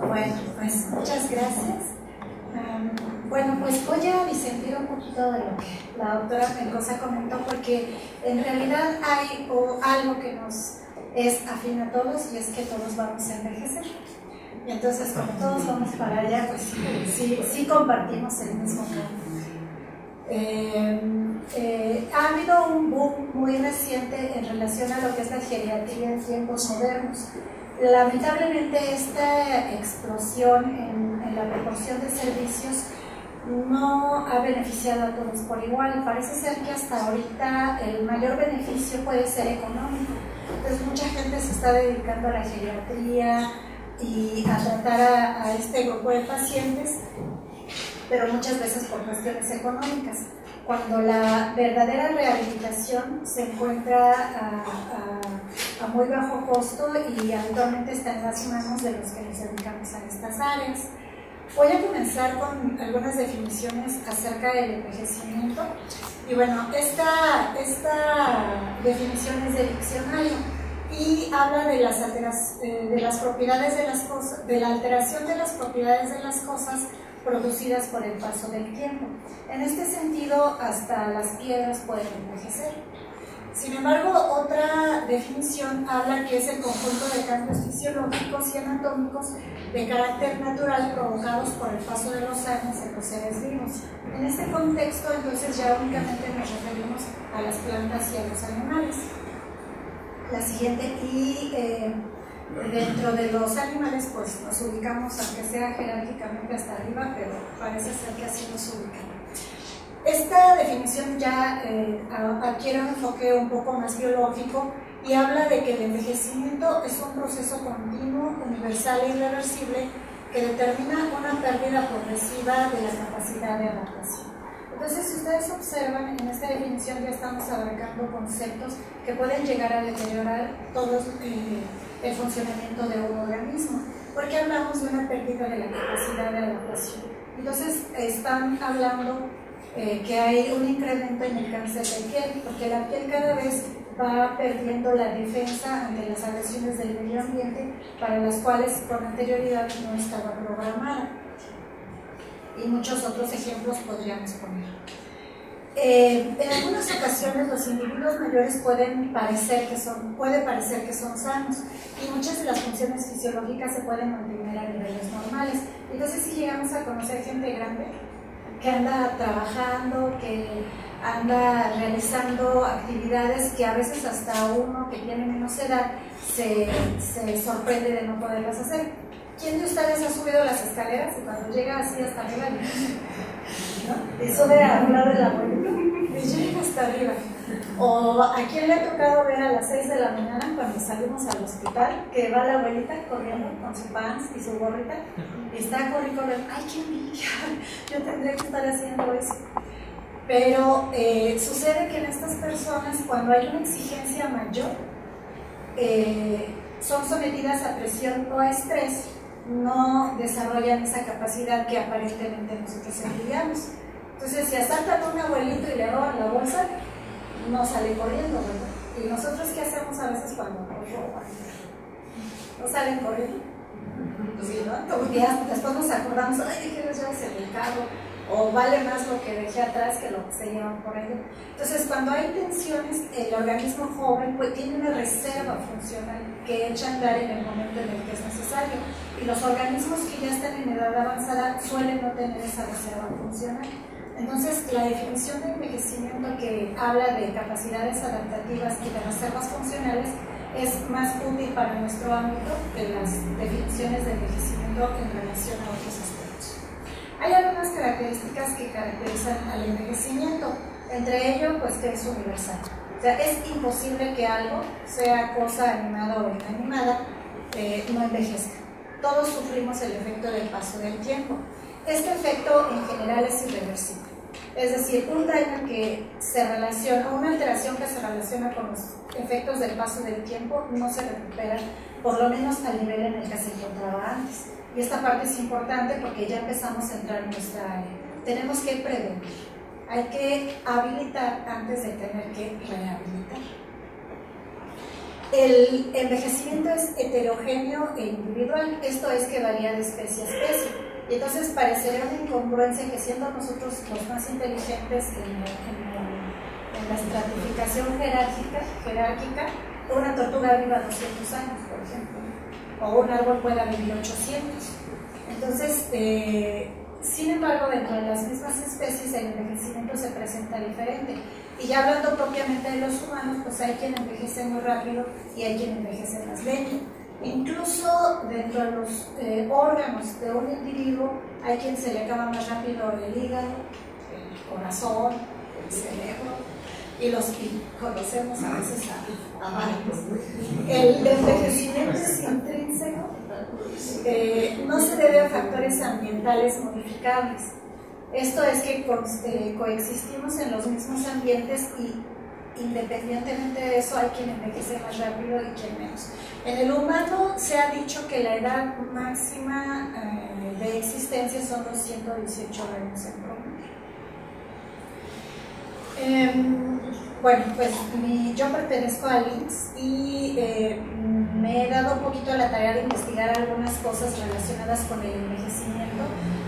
Bueno, pues muchas gracias. Bueno, pues voy a disentir un poquito de lo que la doctora Melgoza comentó, porque en realidad hay algo que nos es afín a todos, y es que todos vamos a envejecer. Y entonces, como todos vamos para allá, pues sí compartimos el mismo campo. Ha habido un boom muy reciente en relación a lo que es la geriatría en tiempos modernos. Lamentablemente esta explosión en la proporción de servicios no ha beneficiado a todos por igual. Parece ser que hasta ahorita el mayor beneficio puede ser económico. Entonces mucha gente se está dedicando a la geriatría y a tratar a este grupo de pacientes, pero muchas veces por cuestiones económicas, cuando la verdadera rehabilitación se encuentra a muy bajo costo y habitualmente está en las manos de los que nos dedicamos a estas áreas. Voy a comenzar con algunas definiciones acerca del envejecimiento. Y bueno, esta definición es de diccionario y habla de las propiedades de las cosas, de la alteración de las propiedades de las cosas producidas por el paso del tiempo. En este sentido, hasta las piedras pueden envejecer. Sin embargo, otra definición habla que es el conjunto de cambios fisiológicos y anatómicos de carácter natural provocados por el paso de los años en los seres vivos. En este contexto, entonces, ya únicamente nos referimos a las plantas y a los animales. La siguiente, y dentro de los animales, pues nos ubicamos, aunque sea jerárquicamente hasta arriba, pero parece ser que así nos ubican. Esta definición ya adquiere un enfoque un poco más biológico y habla de que el envejecimiento es un proceso continuo, universal e irreversible que determina una pérdida progresiva de la capacidad de adaptación. Entonces, si ustedes observan, en esta definición ya estamos abarcando conceptos que pueden llegar a deteriorar todo el funcionamiento de un organismo, porque hablamos de una pérdida de la capacidad de adaptación. Entonces, están hablando que hay un incremento en el cáncer de piel, porque la piel cada vez va perdiendo la defensa ante las agresiones del medio ambiente, para las cuales con anterioridad no estaba programada. Y muchos otros ejemplos podríamos poner. En algunas ocasiones los individuos mayores puede parecer que son sanos, y muchas de las funciones fisiológicas se pueden mantener a niveles normales. Entonces, si llegamos a conocer gente grande que anda trabajando, que anda realizando actividades que a veces hasta uno que tiene menos edad se sorprende de no poderlas hacer. ¿Quién de ustedes ha subido las escaleras y cuando llega así hasta arriba, ¿no? Y sube a un lado de la abuelita y llega hasta arriba? ¿O a quién le ha tocado ver a las 6 de la mañana cuando salimos al hospital que va la abuelita corriendo con su pants y su gorrita y está corriendo? ¡Ay, qué envidia! Yo tendría que estar haciendo eso. Pero sucede que en estas personas, cuando hay una exigencia mayor, son sometidas a presión o a estrés, no desarrollan esa capacidad que aparentemente nosotros envidiamos. Entonces, si asaltan a un abuelito y le roban la bolsa, no sale corriendo, ¿verdad? ¿Y nosotros qué hacemos a veces cuando nos roban? ¿No salen corriendo? Pues sí, ¿no? Después nos acordamos, ay, dejé las llaves en el carro, o vale más lo que dejé atrás que lo que se llevan por ahí. Entonces, cuando hay tensiones, el organismo joven pues tiene una reserva funcional que echa a andar en el momento en el que es necesario, y los organismos que ya están en edad avanzada suelen no tener esa reserva funcional. Entonces, la definición de envejecimiento, que habla de capacidades adaptativas y de reservas funcionales, es más útil para nuestro ámbito que las definiciones de envejecimiento en relación a otros aspectos. Hay algunas características que caracterizan al envejecimiento, entre ello, pues, que es universal. O sea, es imposible que algo, sea cosa animada o inanimada, no envejezca. Todos sufrimos el efecto del paso del tiempo. Este efecto en general es irreversible, es decir, un daño que se relaciona, una alteración que se relaciona con los efectos del paso del tiempo no se recupera, por lo menos al nivel en el que se encontraba antes. Y esta parte es importante porque ya empezamos a entrar en nuestra área. Tenemos que prevenir, hay que habilitar antes de tener que rehabilitar. El envejecimiento es heterogéneo e individual, esto es que varía de especie a especie. Y entonces parecería una incongruencia que siendo nosotros los más inteligentes en la estratificación jerárquica, una tortuga viva 200 años, por ejemplo, o un árbol pueda vivir 800. Entonces, sin embargo, dentro de las mismas especies el envejecimiento se presenta diferente. Y ya hablando propiamente de los humanos, pues hay quien envejece muy rápido y hay quien envejece más lento. Incluso dentro de los órganos de un individuo hay quien se le acaba más rápido el hígado, el corazón, el cerebro, y los que conocemos a veces a varios. El envejecimiento es intrínseco, no se debe a factores ambientales modificables. Esto es que coexistimos en los mismos ambientes y independientemente de eso hay quien envejece más rápido y quien menos. En el humano se ha dicho que la edad máxima de existencia son los 118 años en promedio. Bueno, pues yo pertenezco al INSS y me he dado un poquito la tarea de investigar algunas cosas relacionadas con el envejecimiento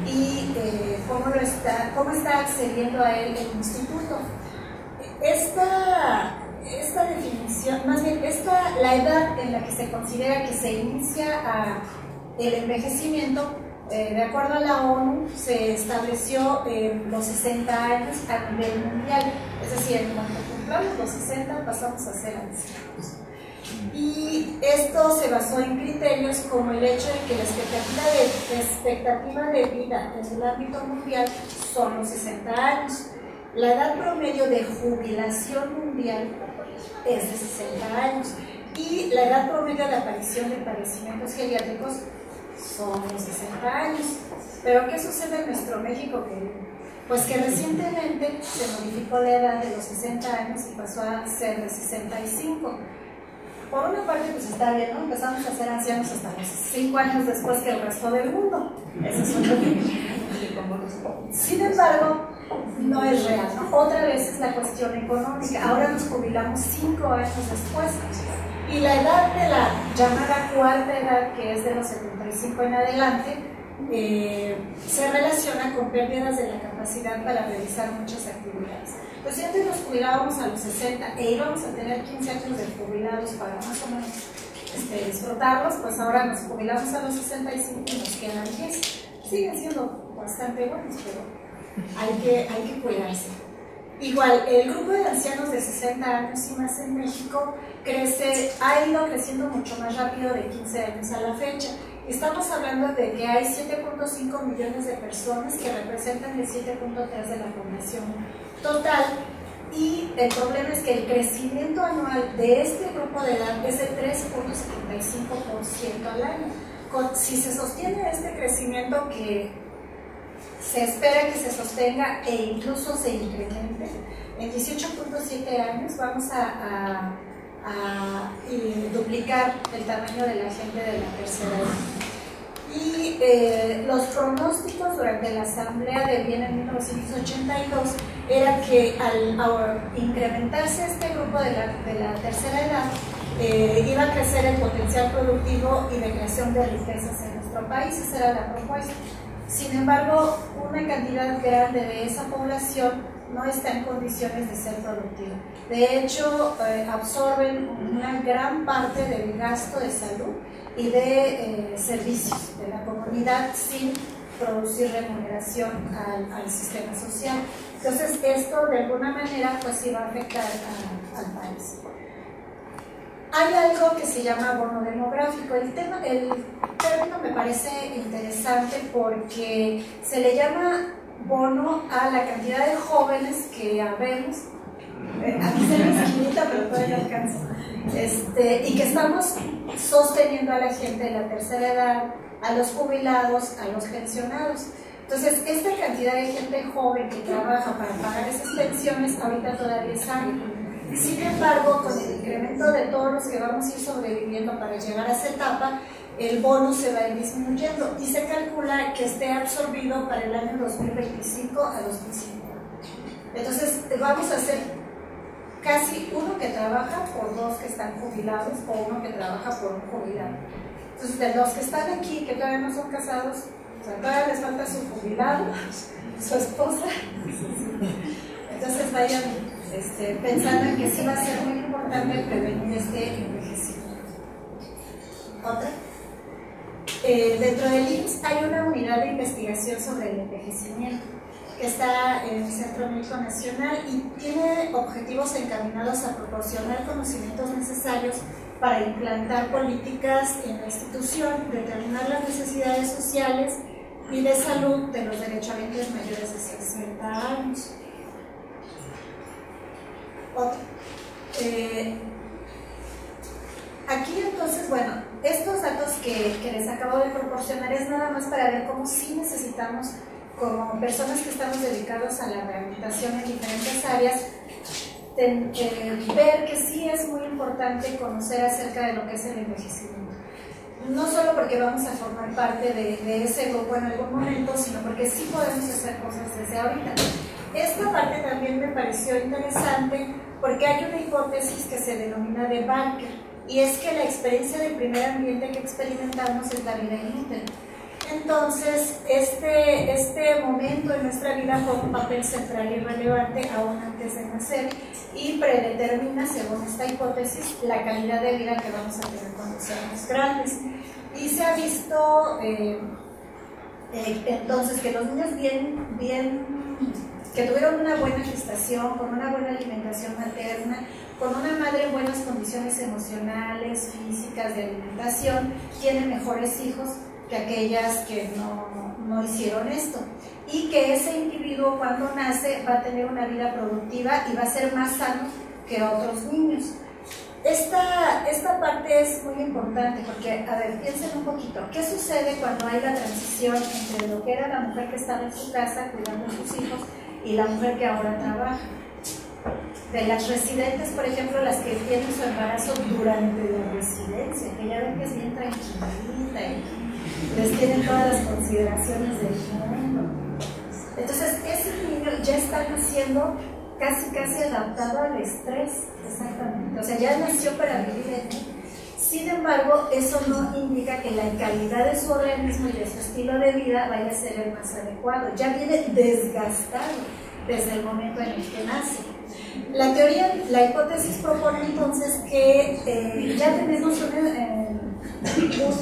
y cómo está accediendo a él el instituto. Esta definición, más bien la edad en la que se considera que se inicia el envejecimiento, de acuerdo a la ONU, se estableció los 60 años a nivel mundial, es decir, en cuanto cumplamos los 60 pasamos a ser ancianos. Y esto se basó en criterios como el hecho de que la expectativa de vida en el ámbito mundial son los 60 años. La edad promedio de jubilación mundial es de 60 años y la edad promedio de aparición de padecimientos geriátricos son los 60 años. Pero ¿qué sucede en nuestro México querido? Pues que recientemente se modificó la edad de los 60 años y pasó a ser de 65. Por una parte, pues está bien, ¿no? Empezamos a ser ancianos hasta los 5 años después que el resto del mundo. Eso es otro tema. Sin embargo, no es real, ¿no? Otra vez es la cuestión económica. Ahora nos jubilamos 5 años después. Y la edad de la llamada cuarta edad, que es de los 75 en adelante, se relaciona con pérdidas de la capacidad para realizar muchas actividades. Pues si antes nos jubilábamos a los 60 e íbamos a tener 15 años de jubilados para más o menos disfrutarlos, pues ahora nos jubilamos a los 65 y nos quedan 10. Siguen siendo bastante buenos, pero hay que cuidarse. Igual, el grupo de ancianos de 60 años y más en México ha ido creciendo mucho más rápido de 15 años a la fecha. Estamos hablando de que hay 7.5 millones de personas que representan el 7.3 de la población total, y el problema es que el crecimiento anual de este grupo de edad es de 3.75% al año. Si se sostiene este crecimiento, que se espera que se sostenga e incluso se incremente, en 18.7 años vamos a duplicar el tamaño de la gente de la tercera edad. Y los pronósticos durante la Asamblea de Viena en 1982 era que al incrementarse este grupo de la tercera edad, iba a crecer el potencial productivo y de creación de riquezas en nuestro país. Esa era la propuesta. Sin embargo, una cantidad grande de esa población no está en condiciones de ser productiva. De hecho, absorben una gran parte del gasto de salud y de servicios de la comunidad sin producir remuneración al sistema social. Entonces, esto de alguna manera pues sí va a afectar al país. Hay algo que se llama bono demográfico. El término me parece interesante porque se le llama bono a la cantidad de jóvenes que habemos. Aquí se me esquinita, pero todavía alcanza. Y que estamos sosteniendo a la gente de la tercera edad, a los jubilados, a los pensionados. Entonces, esta cantidad de gente joven que trabaja para pagar esas pensiones ahorita todavía es alta. Sin embargo, con el incremento de todos los que vamos a ir sobreviviendo para llegar a esa etapa, el bono se va a ir disminuyendo y se calcula que esté absorbido para el año 2025 a 2050. Entonces, vamos a ser casi uno que trabaja por dos que están jubilados o uno que trabaja por un jubilado. Entonces, de los que están aquí, que todavía no son casados, o sea, todavía les falta su jubilado, su esposa. Entonces vayan pensando en que sí va a ser muy importante prevenir este envejecimiento. ¿Otra? Dentro del IMSS hay una unidad de investigación sobre el envejecimiento que está en el Centro Médico Nacional y tiene objetivos encaminados a proporcionar conocimientos necesarios para implantar políticas en la institución, determinar las necesidades sociales y de salud de los derechohabientes mayores de 60 años. Otro. Aquí entonces, bueno, estos datos que les acabo de proporcionar es nada más para ver cómo sí necesitamos, como personas que estamos dedicados a la rehabilitación en diferentes áreas, ver que sí es muy importante conocer acerca de lo que es el envejecimiento. No solo porque vamos a formar parte de ese grupo en algún momento, sino porque sí podemos hacer cosas desde ahorita. Esta parte también me pareció interesante porque hay una hipótesis que se denomina de Barker, y es que la experiencia del primer ambiente que experimentamos es la vida inútil. Entonces, este momento en nuestra vida juega un papel central y relevante aún antes de nacer y predetermina, según esta hipótesis, la calidad de vida que vamos a tener cuando seamos grandes. Y se ha visto entonces que los niños que tuvieron una buena gestación, con una buena alimentación materna, con una madre en buenas condiciones emocionales, físicas, de alimentación, tienen mejores hijos que aquellas que no hicieron esto, y que ese individuo cuando nace va a tener una vida productiva y va a ser más sano que otros niños. Esta parte es muy importante porque, a ver, piensen un poquito, ¿qué sucede cuando hay la transición entre lo que era la mujer que estaba en su casa cuidando a sus hijos y la mujer que ahora trabaja? De las residentes, por ejemplo, las que tienen su embarazo durante la residencia, que ya ven que es bien tranquilita y les tienen todas las consideraciones del mundo. Entonces, ese niño ya está naciendo casi adaptado al estrés, exactamente. O sea, ya nació para vivir en él. Sin embargo, eso no indica que la calidad de su organismo y de su estilo de vida vaya a ser el más adecuado. Ya viene desgastado desde el momento en el que nace. La hipótesis propone entonces que ya tenemos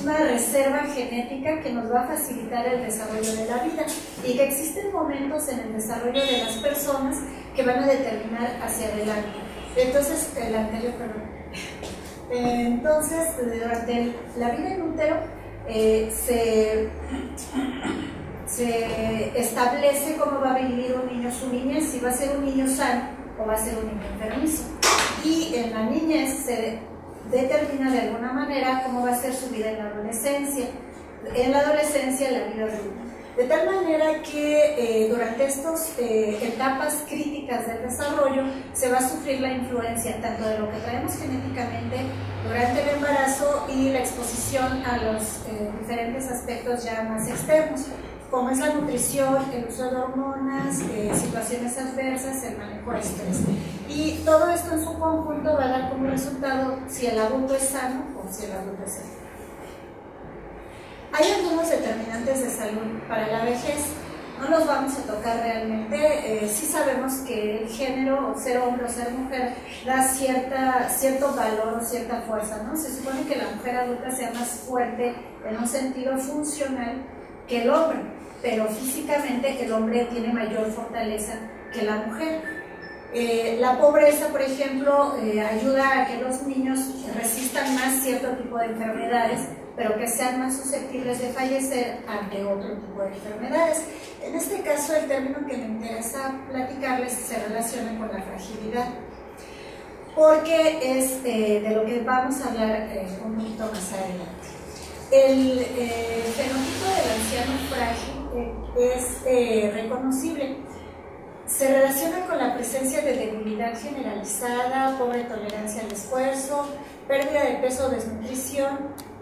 una reserva genética que nos va a facilitar el desarrollo de la vida y que existen momentos en el desarrollo de las personas que van a determinar hacia adelante. Entonces, durante la vida en útero se establece cómo va a vivir un niño su niñez, si va a ser un niño sano o va a ser un niño enfermizo. Y en la niñez se determina de alguna manera cómo va a ser su vida en la adolescencia. En la adolescencia, la vida adulta. De tal manera que durante estas etapas críticas del desarrollo se va a sufrir la influencia tanto de lo que traemos genéticamente durante el embarazo y la exposición a los diferentes aspectos ya más externos, como es la nutrición, el uso de hormonas, situaciones adversas, el manejo de estrés. Y todo esto en su conjunto va a dar como resultado si el adulto es sano o si el adulto es enfermo. Hay algunos determinantes de salud para la vejez, no los vamos a tocar realmente. Sí sabemos que el género, ser hombre o ser mujer, da cierto valor o cierta fuerza, ¿no? Se supone que la mujer adulta sea más fuerte en un sentido funcional que el hombre, pero físicamente el hombre tiene mayor fortaleza que la mujer. La pobreza, por ejemplo, ayuda a que los niños resistan más cierto tipo de enfermedades, pero que sean más susceptibles de fallecer ante otro tipo de enfermedades. En este caso, el término que me interesa platicarles se relaciona con la fragilidad, porque es de lo que vamos a hablar un poquito más adelante. El fenotipo del anciano frágil es reconocible. Se relaciona con la presencia de debilidad generalizada, pobre tolerancia al esfuerzo, pérdida de peso o desnutrición,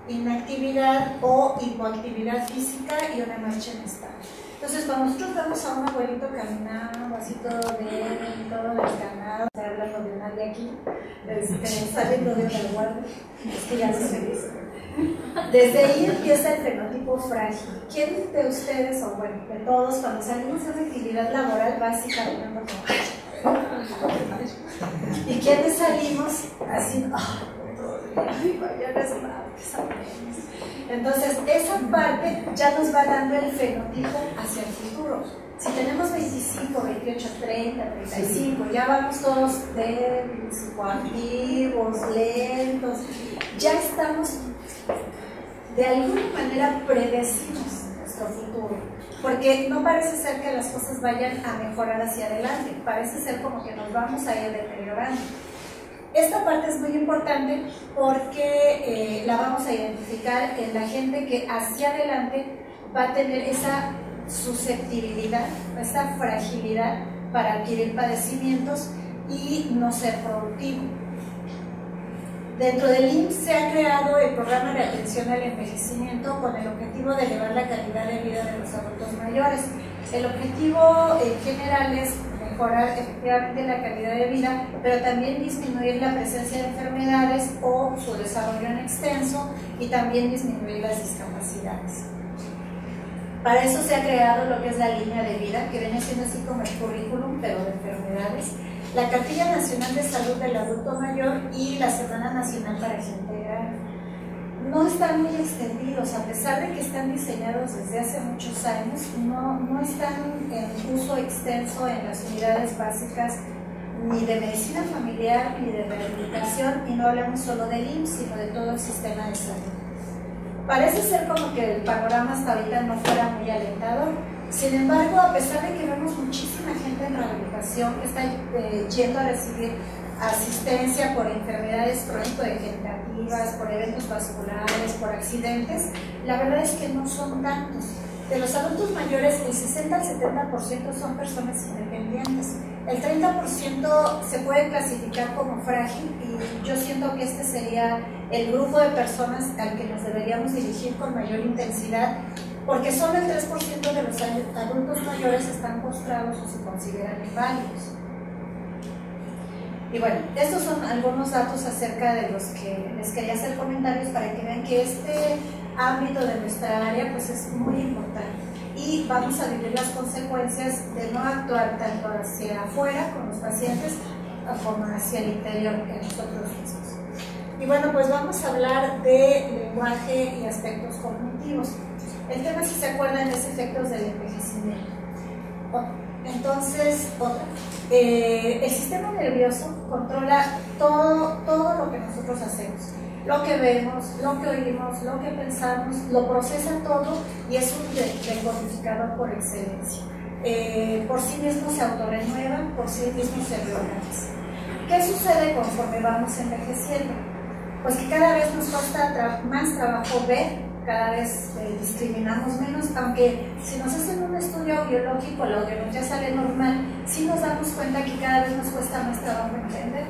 inactividad o hipoactividad física y una marcha inestable. Entonces, cuando nosotros vemos a un abuelito caminando, así todo bien, todo desganado, hablando de nadie aquí, saliendo de una guardia, es que ya no se dice. Desde ahí empieza el fenotipo frágil. ¿Quién de ustedes, o bueno, de todos, cuando salimos a una actividad laboral básica, caminando como... ¿Y quiénes salimos así? Ay, mañana es martes, apenas. Entonces, esa parte ya nos va dando el fenotipo hacia el futuro. Si tenemos 25, 28, 30, 35, ya vamos todos débiles, coactivos, lentos, ya estamos, de alguna manera predecimos nuestro futuro, porque no parece ser que las cosas vayan a mejorar hacia adelante, parece ser como que nos vamos a ir deteriorando. Esta parte es muy importante porque la vamos a identificar en la gente que hacia adelante va a tener esa susceptibilidad, esa fragilidad para adquirir padecimientos y no ser productivo. Dentro del IMSS se ha creado el programa de atención al envejecimiento con el objetivo de elevar la calidad de vida de los adultos mayores. El objetivo en general es mejorar efectivamente la calidad de vida, pero también disminuir la presencia de enfermedades o su desarrollo en extenso y también disminuir las discapacidades. Para eso se ha creado lo que es la línea de vida, que viene siendo así como el currículum, pero de enfermedades, la Cartilla Nacional de Salud del Adulto Mayor y la Semana Nacional para Gente Grande. No están muy extendidos, a pesar de que están diseñados desde hace muchos años, no están en uso extenso en las unidades básicas ni de medicina familiar ni de rehabilitación, y no hablamos solo del IMSS, sino de todo el sistema de salud. Parece ser como que el panorama hasta ahorita no fuera muy alentador. Sin embargo, a pesar de que vemos muchísima gente en rehabilitación que está yendo a recibir asistencia por enfermedades crónico-degenerativas, por eventos vasculares, por accidentes, la verdad es que no son tantos. De los adultos mayores, el 60 al 70% son personas independientes. El 30% se puede clasificar como frágil, y yo siento que este sería el grupo de personas al que nos deberíamos dirigir con mayor intensidad, porque solo el 3% de los adultos mayores están postrados o se consideran inválidos. Y bueno, estos son algunos datos acerca de los que les quería hacer comentarios para que vean que este ámbito de nuestra área pues es muy importante, y vamos a vivir las consecuencias de no actuar tanto hacia afuera con los pacientes como hacia el interior en nosotros mismos. Y bueno, pues vamos a hablar de lenguaje y aspectos cognitivos. El tema, si se acuerdan, es efectos del envejecimiento. Entonces, el sistema nervioso controla todo lo que nosotros hacemos. Lo que vemos, lo que oímos, lo que pensamos, lo procesa todo y es un decodificador por excelencia. Por sí mismo se autorrenueva, por sí mismo se reorganiza. ¿Qué sucede conforme vamos envejeciendo? Pues que cada vez nos cuesta más trabajo ver, cada vez discriminamos menos, aunque si nos hacen un estudio biológico, la audiología sale normal, sí nos damos cuenta que cada vez nos cuesta más trabajo entender.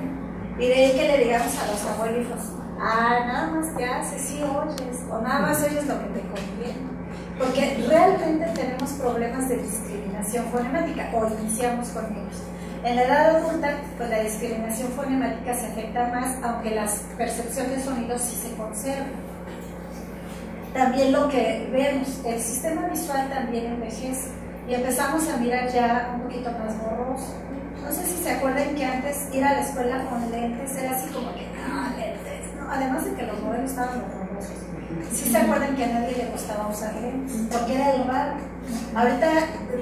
Y de ahí que le digamos a los abuelitos, nada más que haces, sí oyes, o nada más oyes lo que te conviene. Porque realmente tenemos problemas de discriminación fonemática, o iniciamos con ellos. En la edad adulta, pues la discriminación fonemática se afecta más, aunque la percepción de sonidos sí se conserva. También lo que vemos, el sistema visual también envejece y empezamos a mirar ya un poquito más borroso. No sé si se acuerdan que antes ir a la escuela con lentes era así como que, lentes, no, además de que los modelos estaban borrosos. Sí se acuerdan que a nadie le gustaba usar lentes, porque era el raro. Ahorita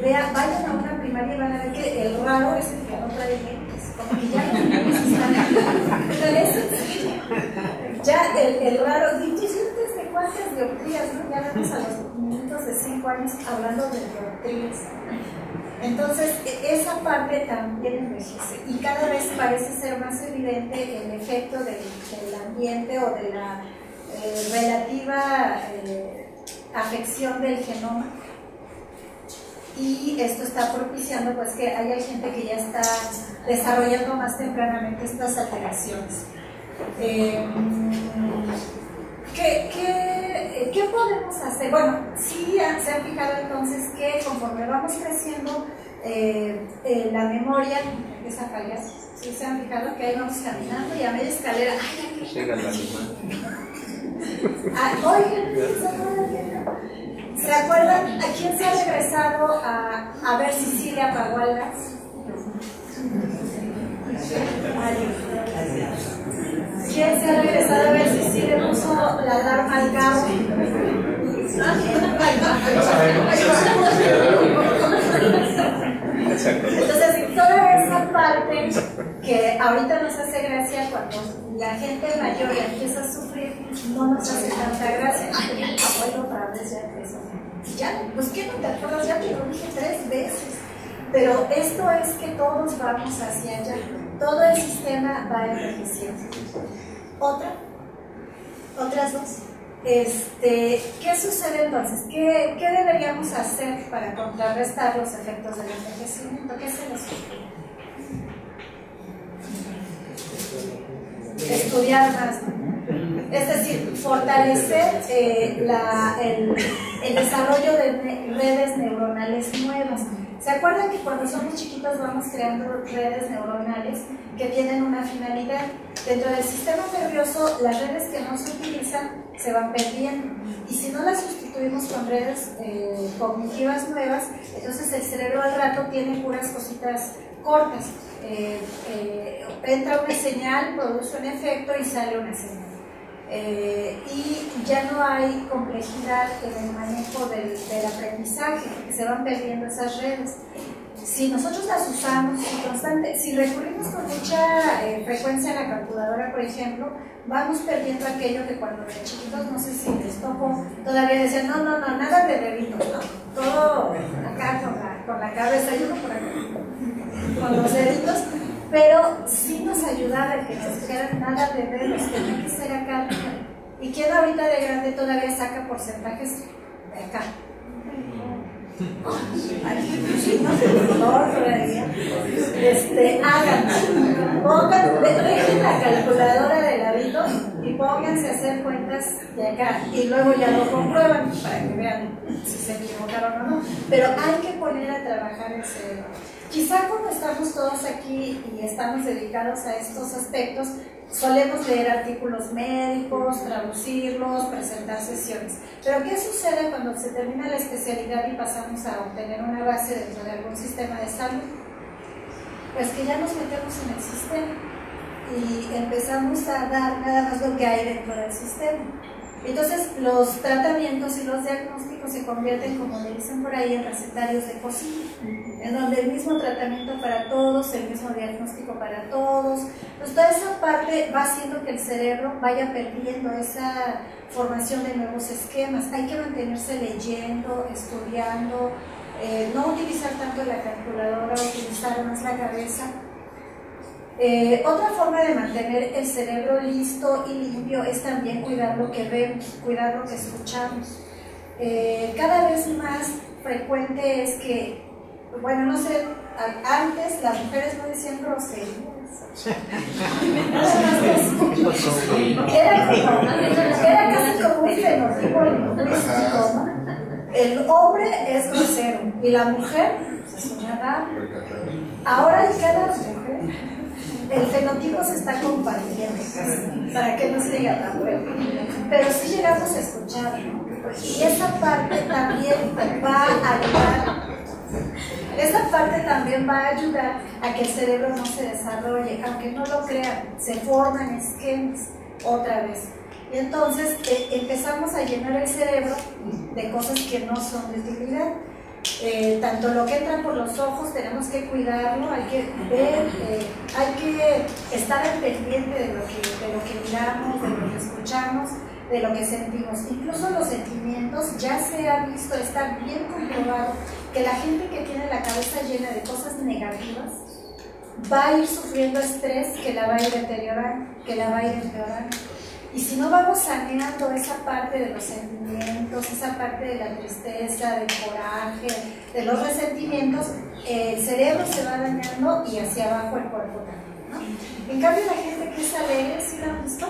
vayan a una primaria y van a ver que el raro es el que no trae lentes, como que ya no necesitan. Pero es sencillo. Ya el raro, ¿de cuántas dioptrías? ¿No? Ya vemos a los niños de 5 años hablando de dioptrías. Entonces, esa parte también envejece y cada vez parece ser más evidente el efecto del ambiente o de la relativa afección del genoma, y esto está propiciando pues que haya gente que ya está desarrollando más tempranamente estas alteraciones. ¿Qué ¿Qué podemos hacer? Bueno, sí se han fijado entonces que conforme vamos creciendo, la memoria empieza a fallar. ¿Sí se han fijado que ahí vamos caminando y a media escalera? ¡Ay, llega la misma! ¿Se acuerdan a quién se ha regresado a ver si sí le apagó el gas? ¿Quién se ha regresado a ver si sí le puso la alarma al carro? Entonces, toda esa parte que ahorita nos hace gracia cuando la gente mayor empieza a sufrir, no nos hace tanta gracia. Abuelo, otra vez ya empezó. Ya, pues ¿qué no te acuerdas? Ya te lo dije 3 veces. Pero esto es que todos vamos hacia allá. Todo el sistema va envejeciendo. Otras dos. ¿Qué sucede entonces? ¿Qué deberíamos hacer para contrarrestar los efectos del envejecimiento? ¿Qué se les ocurre? Estudiar más, ¿no? Es decir, fortalecer el desarrollo de redes neuronales nuevas. ¿Se acuerdan que cuando somos chiquitos vamos creando redes neuronales que tienen una finalidad? Dentro del sistema nervioso, las redes que no se utilizan se van perdiendo. Y si no las sustituimos con redes cognitivas nuevas, entonces el cerebro al rato tiene puras cositas cortas. Entra una señal, produce un efecto y sale una señal. Y ya no hay complejidad en el manejo del aprendizaje, porque se van perdiendo esas redes. Si nosotros las usamos si recurrimos con mucha frecuencia a la calculadora, por ejemplo, vamos perdiendo aquello que cuando de chiquitos, no sé si les tocó, todavía decían, no, nada de deditos, ¿no? Todo acá con la cabeza y uno por acá, con los deditos. Pero sí nos ayudaba el que nos dijeran nada de dedos, tenía que ser acá. ¿Y quién ahorita de grande todavía saca porcentajes de acá? Hagan, dejen la calculadora de ladito y pónganse a hacer cuentas de acá y luego ya lo comprueban para que vean si se equivocaron o no. Pero hay que poner a trabajar el cerebro. Quizá cuando estamos todos aquí y estamos dedicados a estos aspectos, solemos leer artículos médicos, traducirlos, presentar sesiones. Pero ¿qué sucede cuando se termina la especialidad y pasamos a obtener una base dentro de algún sistema de salud? Pues que ya nos metemos en el sistema y empezamos a dar nada más lo que hay dentro del sistema. Entonces los tratamientos y los diagnósticos se convierten, como le dicen por ahí, en recetarios de cocina, en donde el mismo tratamiento para todos, el mismo diagnóstico para todos. Pues toda esa parte va haciendo que el cerebro vaya perdiendo esa formación de nuevos esquemas. Hay que mantenerse leyendo, estudiando, no utilizar tanto la calculadora, utilizar más la cabeza. Otra forma de mantener el cerebro listo y limpio es también cuidar lo que vemos, cuidar lo que escuchamos. Cada vez más frecuente es que, bueno, no sé, antes las mujeres no decían groserías. Era casi como un fenotipo lingüístico, ¿no? El hombre es grosero y la mujer se soñaba. Ahora cada mujer, el fenotipo se está compartiendo para que no se diga tan bueno, pero sí llegamos a escuchar, ¿no? Y esa parte también va a ayudar. Esa parte también va a ayudar a que el cerebro no se desarrolle, aunque no lo crean, se forman esquemas otra vez. Y entonces empezamos a llenar el cerebro de cosas que no son de utilidad. Tanto lo que entra por los ojos tenemos que cuidarlo, hay que ver, hay que estar al pendiente de lo que miramos, de lo que escuchamos, de lo que sentimos. Incluso los sentimientos, ya se ha visto, está bien comprobado que la gente que tiene la cabeza llena de cosas negativas va a ir sufriendo estrés que la va a ir deteriorando, que la va a ir empeorando. Y si no vamos saneando esa parte de los sentimientos, esa parte de la tristeza, del coraje, de los resentimientos, el cerebro se va dañando y hacia abajo el cuerpo también, ¿no? En cambio, la gente que es alegre, ¿sí la han visto?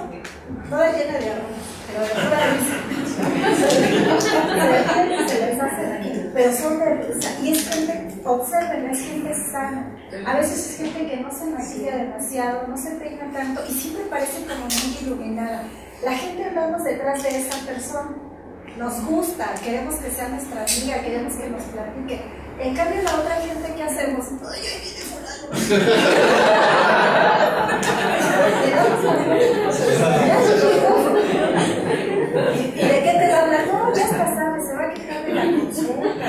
toda llena de arrugas, pero de pura risa. Se les hace aquí, pero son de risa. Y es gente, observen, es gente sana. A veces es gente que no se maquilla demasiado, no se peina tanto y siempre parece como muy iluminada. La gente andamos detrás de esa persona. Nos gusta, queremos que sea nuestra amiga, queremos que nos platique. En cambio, la otra gente, ¿qué hacemos? Ay, ahí viene fulano. ¿Y de qué te habla? No, ya está, sabe, se va a quejar de la consulta,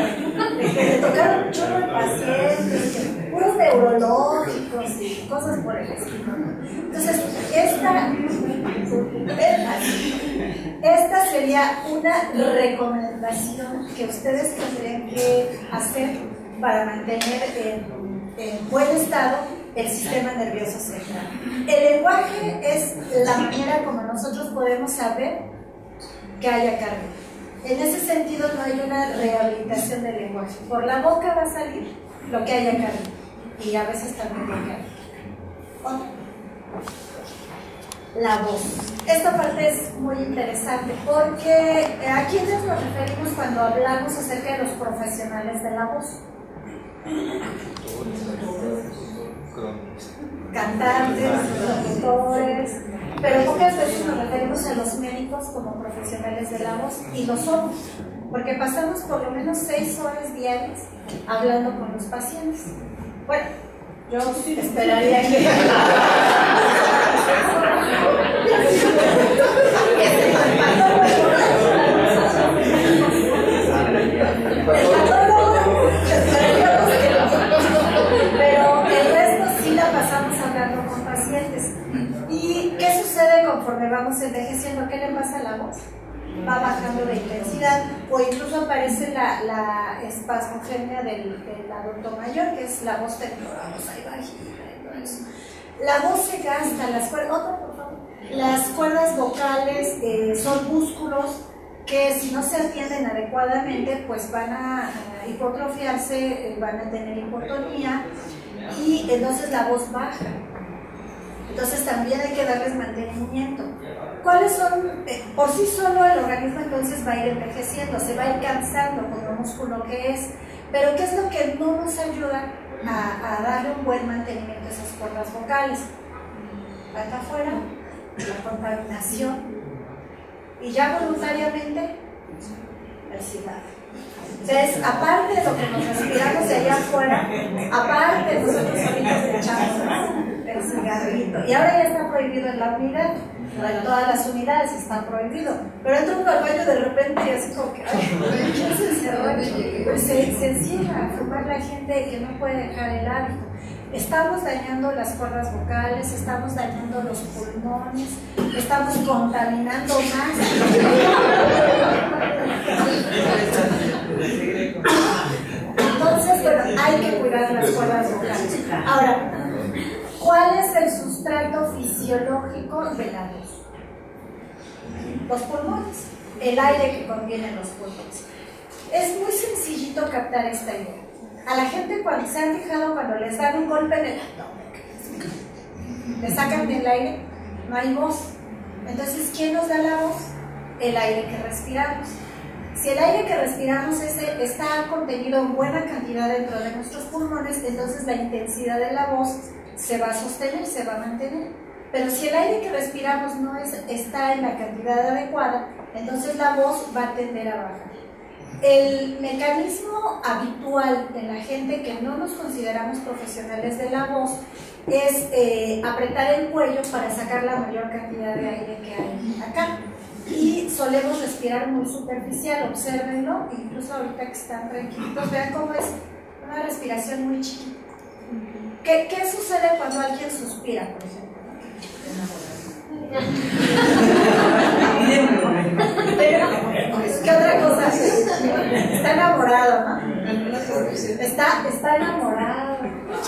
de que le tocaron un chorro de pacientes, puros neurológicos y cosas por el estilo. Entonces, esta sería una recomendación que ustedes tendrían que hacer para mantener en buen estado el sistema nervioso central. El lenguaje es la manera como nosotros podemos saber que haya cambio. En ese sentido no hay una rehabilitación del lenguaje. Por la boca va a salir lo que haya cambio y a veces también lo que haya. La voz. Esta parte es muy interesante porque ¿a quiénes nos referimos cuando hablamos acerca de los profesionales de la voz? Cantantes, locutores, pero pocas veces nos referimos a los médicos como profesionales de la voz y lo somos, porque pasamos por lo menos 6 horas diarias hablando con los pacientes. Bueno, yo esperaría que pero el resto sí la pasamos hablando con pacientes. ¿Y qué sucede conforme vamos envejeciendo? ¿Qué le pasa a la voz? Va bajando de intensidad o incluso aparece la espasmogenia del adulto mayor, que es la voz temblorosa y bajita y todo eso. La voz se gasta, las cuerdas vocales son músculos que si no se atienden adecuadamente pues van a hipotrofiarse, van a tener hipotonía y entonces la voz baja. Entonces también hay que darles mantenimiento. ¿Cuáles son? Por sí solo el organismo entonces va a ir envejeciendo, se va a ir cansando como músculo que es, pero ¿qué es lo que no nos ayuda a darle un buen mantenimiento a esas cuerdas vocales? Acá afuera, la contaminación y ya voluntariamente el cigarro. Entonces, aparte de lo que nos respiramos de allá afuera, aparte nosotros solitos echamos el cigarrito. Y ahora ya está prohibido en la unidad. En todas las unidades está prohibido. Pero entra uno al baño de repente y así como que, ay, ¿quién se encerró? Pues se encierra a fumar la gente que no puede dejar el hábito. Estamos dañando las cuerdas vocales, estamos dañando los pulmones, estamos contaminando más. Entonces, bueno, hay que cuidar las cuerdas vocales. Ahora, ¿cuál es el sustrato fisiológico de la voz? Los pulmones, el aire que contienen los pulmones. Es muy sencillito captar esta idea. A la gente cuando se han fijado cuando les dan un golpe en el abdomen, le sacan del aire, no hay voz. Entonces, ¿quién nos da la voz? El aire que respiramos. Si el aire que respiramos está contenido en buena cantidad dentro de nuestros pulmones, entonces la intensidad de la voz se va a sostener, se va a mantener. Pero si el aire que respiramos no está en la cantidad adecuada, entonces la voz va a tender a bajar. El mecanismo habitual de la gente que no nos consideramos profesionales de la voz es apretar el cuello para sacar la mayor cantidad de aire que hay acá. Y solemos respirar muy superficial, obsérvenlo, incluso ahorita que están tranquilos, vean cómo es una respiración muy chiquita. ¿Qué sucede cuando alguien suspira, por ejemplo? ¿Qué otra cosa? Está enamorado, ¿no? Está enamorado.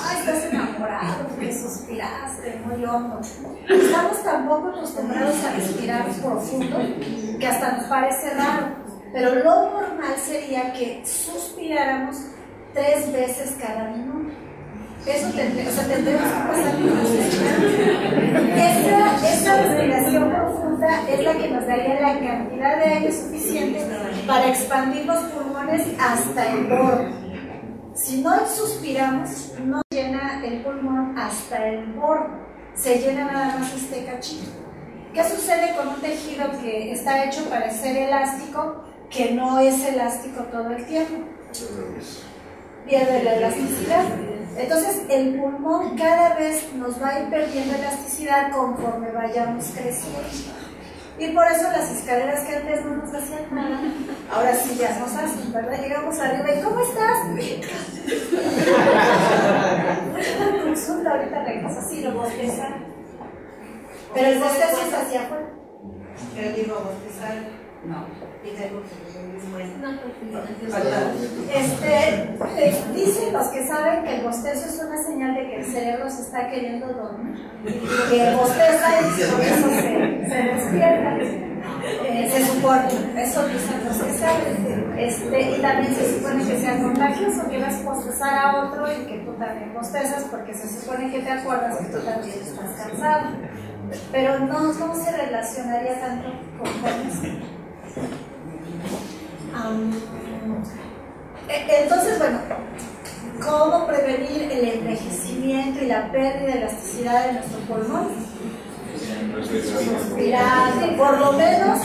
Ay, estás enamorado porque suspiraste muy hondo. Estamos tan poco acostumbrados a respirar profundo que hasta nos parece raro. Pero lo normal sería que suspiráramos 3 veces cada minuto. Eso tendremos que pasar por esa respiración profunda segunda es la que nos daría la cantidad de aire suficiente para expandir los pulmones hasta el borde. Si no suspiramos, no llena el pulmón hasta el borde, se llena nada más este cachito. ¿Qué sucede con un tejido que está hecho para ser elástico, que no es elástico todo el tiempo? Pierde la elasticidad. Entonces el pulmón cada vez nos va a ir perdiendo elasticidad conforme vayamos creciendo. Y por eso las escaleras que antes no nos hacían nada, ahora sí ya nos hacen, ¿verdad? Llegamos arriba y ¿cómo estás? Consulta, ahorita regreso, sí, lo bostezar. Pero el bostezo es hacia afuera. Pero digo, bostezar, no. Dicen los que saben que el bostezo es una señal de que el cerebro se está queriendo dormir, que bosteza y por eso se despierta, se supone, eso dicen los que saben, y también se supone que sea contagioso, que vas a bostezar a otro y que tú también bostezas, porque se supone que te acuerdas que tú también estás cansado, pero no se relacionaría tanto con eso. Entonces, bueno, ¿cómo prevenir el envejecimiento y la pérdida de elasticidad de nuestro pulmón? Respirando, por lo menos.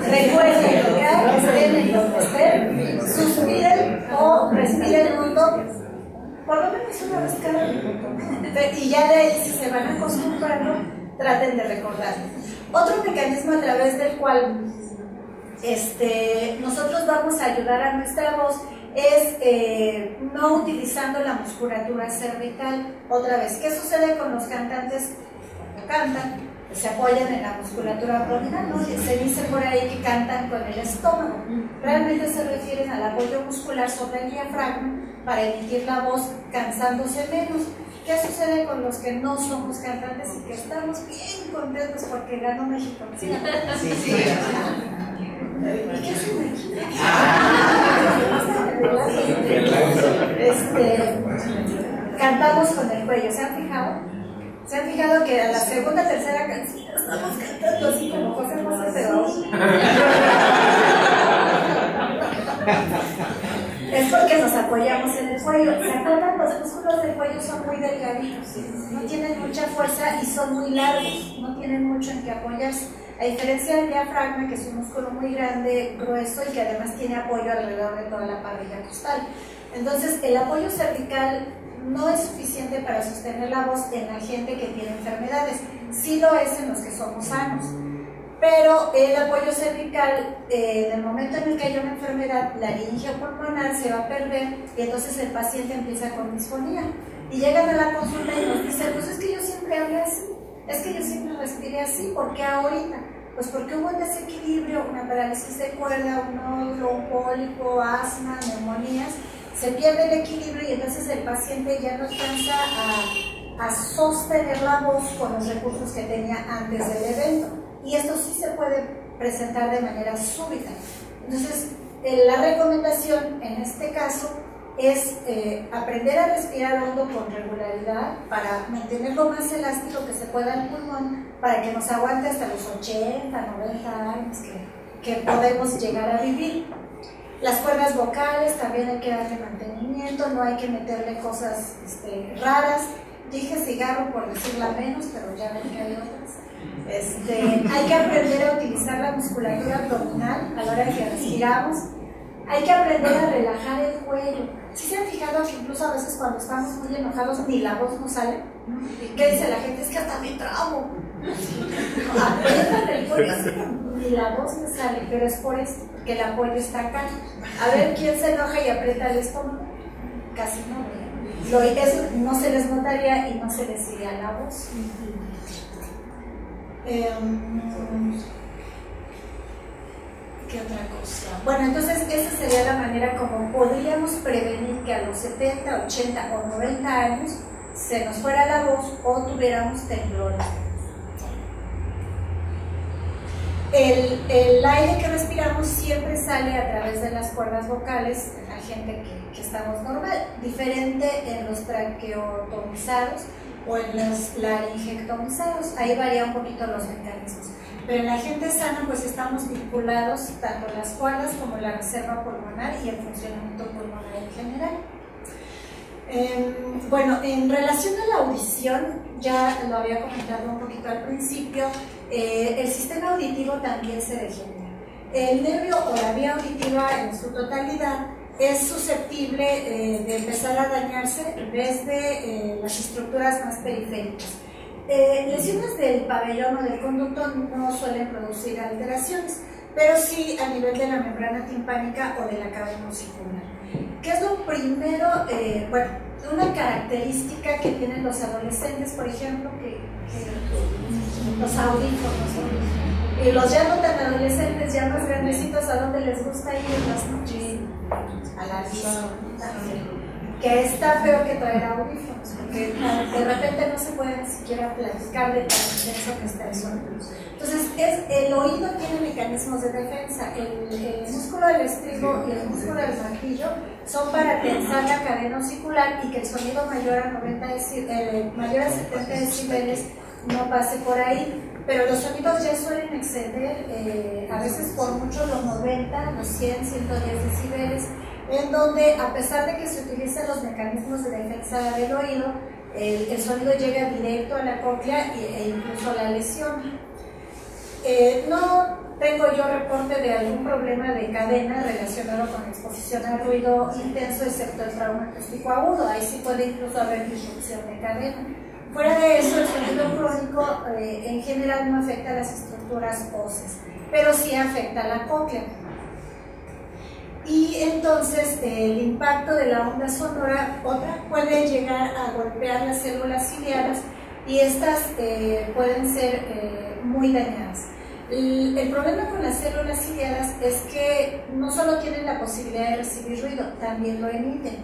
Recuerden que estén en donde estén, suspiren o respiren hondo, por lo menos una vez cada día. Y ya de ahí, si se van acostumbrando, traten de recordar. Otro mecanismo a través del cual nosotros vamos a ayudar a nuestra voz es no utilizando la musculatura cervical. Otra vez, ¿qué sucede con los cantantes cuando cantan? Se apoyan en la musculatura abdominal, ¿no? Se dice por ahí que cantan con el estómago. Realmente se refieren al apoyo muscular sobre el diafragma para emitir la voz cansándose menos. ¿Qué sucede con los que no somos cantantes y que estamos bien contentos porque ganó México? ¿Sí? Sí. ¿Y qué hacen aquí? Cantamos con el cuello, ¿se han fijado? ¿Se han fijado que a la segunda, tercera canción estamos cantando así como José José, pero es porque nos apoyamos en el cuello? ¿Se acuerdan? Los músculos del cuello son muy delgaditos, no tienen mucha fuerza y son muy largos, no tienen mucho en que apoyarse. A diferencia del diafragma, que es un músculo muy grande, grueso y que además tiene apoyo alrededor de toda la parrilla costal. Entonces, el apoyo cervical no es suficiente para sostener la voz en la gente que tiene enfermedades. Sí lo es en los que somos sanos. Pero el apoyo cervical, en el momento en el que haya una enfermedad, la laringe pulmonar se va a perder y entonces el paciente empieza con disfonía. Y llegan a la consulta y nos dicen, pues es que yo siempre hablé así, es que yo siempre respiré así, ¿por qué ahorita? Pues porque hubo un desequilibrio, una parálisis de cuerda, un nódulo, un pólipo, asma, neumonías, se pierde el equilibrio y entonces el paciente ya no alcanza a sostener la voz con los recursos que tenía antes del evento. Y esto sí se puede presentar de manera súbita. Entonces, la recomendación en este caso es aprender a respirar hondo con regularidad para mantener lo más elástico que se pueda el pulmón, para que nos aguante hasta los 80, 90 años que podemos llegar a vivir. Las cuerdas vocales también hay que darle mantenimiento, no hay que meterle cosas raras. Dije cigarro por decirla menos, pero ya ven que hay otras. Hay que aprender a utilizar la musculatura abdominal a la hora que respiramos. Hay que aprender a relajar el cuello. ¿Sí se han fijado que incluso a veces cuando estamos muy enojados ni la voz nos sale? ¿Y qué dice la gente? Es que hasta me trabo. Aprietan el cuello, ni la voz me sale, pero es por eso, que el apoyo está acá. A ver quién se enoja y aprieta el estómago. Casi no. Eso no se les notaría y no se les iría la voz. ¿Qué otra cosa? Bueno, entonces esa sería la manera como podríamos prevenir que a los 70, 80 o 90 años se nos fuera la voz o tuviéramos temblores. El aire que respiramos siempre sale a través de las cuerdas vocales en la gente que estamos normal, diferente en los traqueotomizados, o en los laringectomizados. Ahí varía un poquito los mecanismos. Pero en la gente sana pues estamos vinculados tanto las cuerdas como la reserva pulmonar y el funcionamiento pulmonar en general. Bueno, en relación a la audición, ya lo había comentado un poquito al principio, el sistema auditivo también se degenera. El nervio o la vía auditiva en su totalidad es susceptible de empezar a dañarse desde las estructuras más periféricas. Lesiones del pabellón o del conducto no suelen producir alteraciones, pero sí a nivel de la membrana timpánica o de la cadena osicular. ¿Qué es lo primero? Bueno, una característica que tienen los adolescentes, por ejemplo, que los audífonos, ¿no? Y los ya no tan adolescentes, ya más grandecitos, ¿a dónde les gusta ir en las noches? A la disco. Que está feo que traer audífonos, porque de repente no se puede ni siquiera platicar de tan intenso que está el sonido. Entonces, el oído tiene mecanismos de defensa. El músculo del estribo y el músculo del martillo son para tensar la cadena osicular y que el sonido mayor a 70 decibeles no pase por ahí. Pero los sonidos ya suelen exceder, a veces por mucho los 90, los 100, 110 decibeles, en donde a pesar de que se utilizan los mecanismos de defensa del oído, el sonido llega directo a la cóclea e incluso a la lesión. No tengo yo reporte de algún problema de cadena relacionado con exposición al ruido intenso, excepto el trauma acústico agudo. Ahí sí puede incluso haber disrupción de cadena. Fuera de eso, el sonido crónico en general no afecta a las estructuras óseas, pero sí afecta a la cóclea. Y entonces el impacto de la onda sonora puede llegar a golpear las células ciliadas y estas pueden ser muy dañadas. El problema con las células ciliadas es que no solo tienen la posibilidad de recibir ruido, también lo emiten.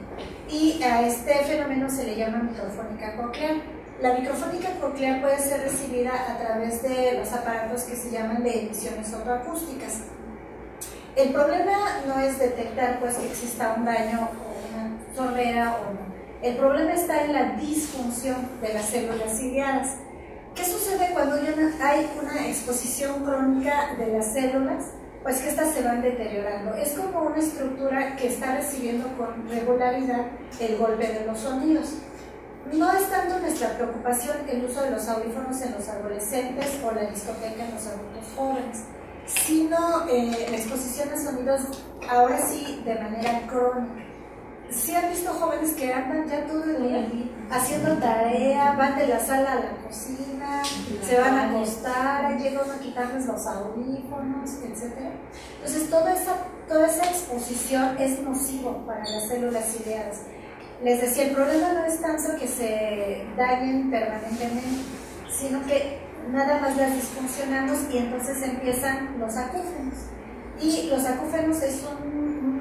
Y a este fenómeno se le llama microfónica coclear. La microfónica coclear puede ser recibida a través de los aparatos que se llaman de emisiones otoacústicas. El problema no es detectar pues, que exista un daño o una sordera o no. El problema está en la disfunción de las células ciliadas. ¿Qué sucede cuando ya hay una exposición crónica de las células? Pues que estas se van deteriorando. Es como una estructura que está recibiendo con regularidad el golpe de los sonidos. No es tanto nuestra preocupación el uso de los audífonos en los adolescentes o la discoteca en los adultos jóvenes, sino la exposición a sonidos ahora sí de manera crónica. ¿Sí han visto jóvenes que andan ya todo el día haciendo tarea, van de la sala a la cocina, se van a acostar, llegan a quitarles los audífonos, etc.? Entonces toda esa exposición es nocivo para las células ciliadas. Les decía, el problema no es tanto que se dañen permanentemente, sino que nada más las disfuncionamos y entonces empiezan los acúfenos. Y los acúfenos es un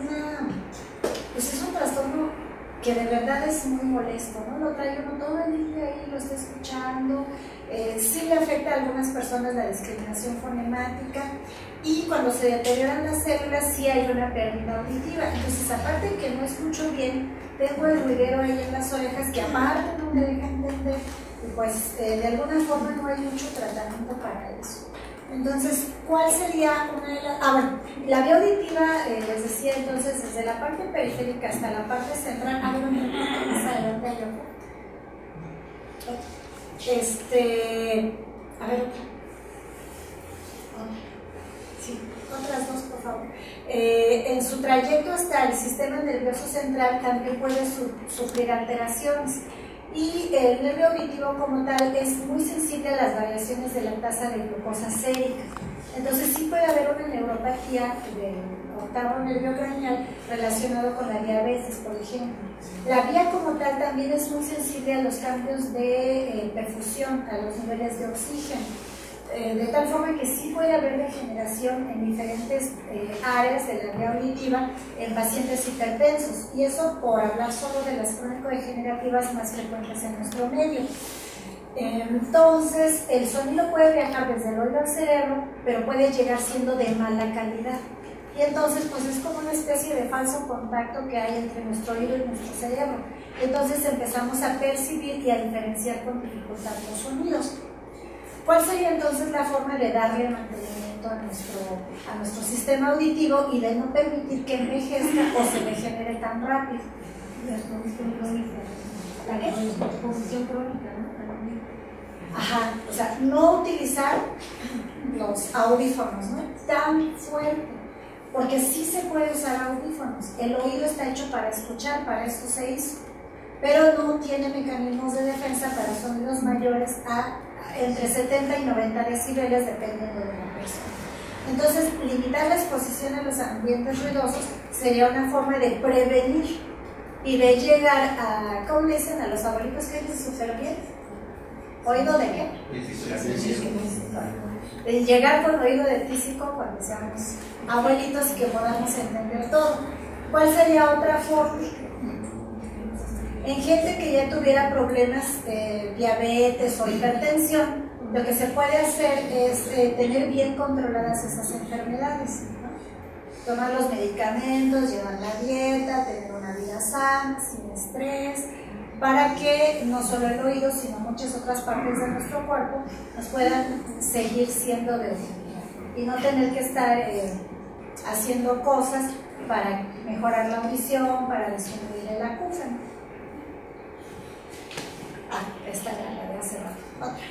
trastorno que de verdad es muy molesto, ¿no? Lo trae uno todo el día y lo está escuchando. Sí le afecta a algunas personas la discriminación fonemática y cuando se deterioran las células sí hay una pérdida auditiva. Entonces, aparte de que no escucho bien, tengo el ruidero ahí en las orejas que aparte no me deja entender. Y pues de alguna forma no hay mucho tratamiento para eso. Entonces, ¿cuál sería una de las...? Bueno, la vía auditiva, les decía entonces, desde la parte periférica hasta la parte central, más adelante hay otra. A ver, sí, otras dos, por favor. En su trayecto hasta el sistema nervioso central también puede sufrir alteraciones. Y el nervio auditivo como tal es muy sensible a las variaciones de la tasa de glucosa sérica. Entonces sí puede haber una neuropatía del octavo nervio craneal relacionado con la diabetes, por ejemplo. La vía como tal también es muy sensible a los cambios de perfusión, a los niveles de oxígeno. De tal forma que sí puede haber degeneración en diferentes áreas de la vía auditiva en pacientes hipertensos, y eso por hablar solo de las crónico-degenerativas más frecuentes en nuestro medio. Entonces, el sonido puede viajar desde el oído al cerebro, pero puede llegar siendo de mala calidad. Y entonces, pues es como una especie de falso contacto que hay entre nuestro oído y nuestro cerebro. Entonces empezamos a percibir y a diferenciar con dificultad los sonidos. ¿Cuál sería entonces la forma de darle mantenimiento a nuestro sistema auditivo y de no permitir que envejezca o se degenere tan rápido? La exposición crónica. ¿La qué? La exposición crónica, ¿no? Ajá, o sea, no utilizar los audífonos, ¿no? Tan fuerte, porque sí se puede usar audífonos. El oído está hecho para escuchar, para eso se hizo, pero no tiene mecanismos de defensa para sonidos mayores a entre 70 y 90 decibeles dependiendo de la persona. Entonces, limitar la exposición a los ambientes ruidosos sería una forma de prevenir y de llegar a, ¿cómo le dicen a los abuelitos que dicen súper bien? ¿Oído de qué? De llegar con oído de tísico cuando seamos abuelitos y que podamos entender todo. ¿Cuál sería otra forma? En gente que ya tuviera problemas de diabetes o hipertensión, lo que se puede hacer es tener bien controladas esas enfermedades, ¿no? Tomar los medicamentos, llevar la dieta, tener una vida sana, sin estrés, para que no solo el oído, sino muchas otras partes de nuestro cuerpo nos puedan seguir siendo de utilidad y no tener que estar haciendo cosas para mejorar la audición, para disminuir el acúfeno. Esta era la de hace rato. Otra.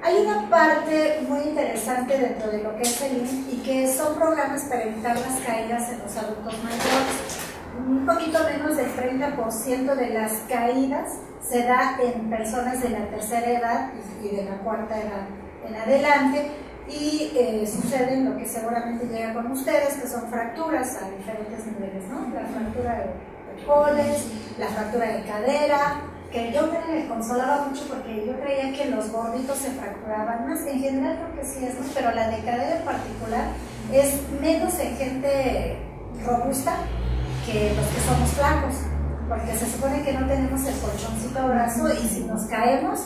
Hay una parte muy interesante dentro de lo que es el IN y que son programas para evitar las caídas en los adultos mayores. Un poquito menos del 30% de las caídas se da en personas de la tercera edad y de la cuarta edad en adelante, y sucede lo que seguramente llega con ustedes, que son fracturas a diferentes niveles, ¿no? La fractura de coles, la fractura de cadera, que yo me consolaba mucho porque yo creía que los gorditos se fracturaban más. En general creo que sí es, ¿no? Pero la de cadera en particular es menos en gente robusta que los que somos flacos, porque se supone que no tenemos el colchoncito brazo y si nos caemos,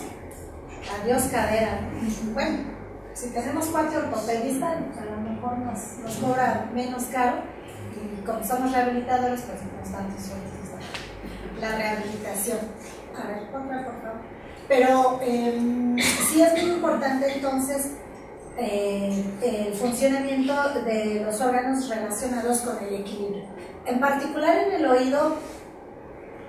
adiós cadera. Bueno, si tenemos 4 ortopedistas, a lo mejor nos cobra menos caro, y como somos rehabilitadores, pues bastante suerte la rehabilitación. A ver, otra por favor. Pero sí es muy importante entonces el funcionamiento de los órganos relacionados con el equilibrio. En particular en el oído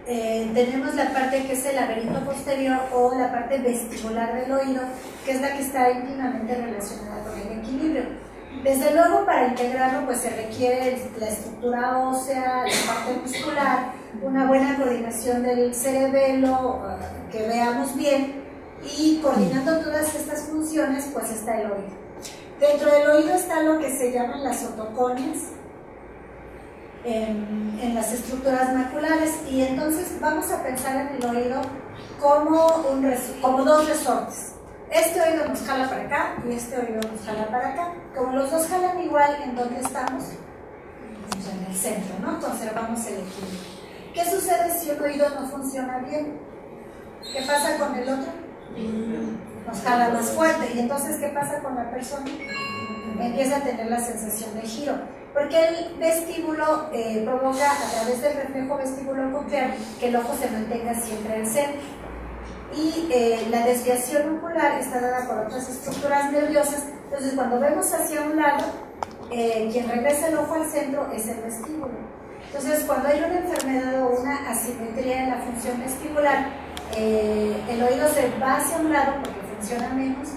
tenemos la parte que es el laberinto posterior o la parte vestibular del oído, que es la que está íntimamente relacionada con el equilibrio. Desde luego, para integrarlo pues se requiere la estructura ósea, la parte muscular, una buena coordinación del cerebelo, que veamos bien, y coordinando todas estas funciones pues está el oído. Dentro del oído está lo que se llaman las otoconias, en las estructuras maculares, y entonces vamos a pensar en el oído como dos resortes. Este oído nos jala para acá y este oído nos jala para acá. Como los dos jalan igual, ¿en dónde estamos? Pues en el centro, ¿no? Conservamos el equilibrio. ¿Qué sucede si un oído no funciona bien? ¿Qué pasa con el otro? Nos jala más fuerte. ¿Y entonces qué pasa con la persona? Empieza a tener la sensación de giro, porque el vestíbulo provoca a través del reflejo vestibulo-coclear que el ojo se mantenga siempre al centro, y la desviación ocular está dada por otras estructuras nerviosas. Entonces cuando vemos hacia un lado, quien regresa el ojo al centro es el vestíbulo. Entonces cuando hay una enfermedad o una asimetría en la función vestibular, el oído se va hacia un lado porque funciona menos,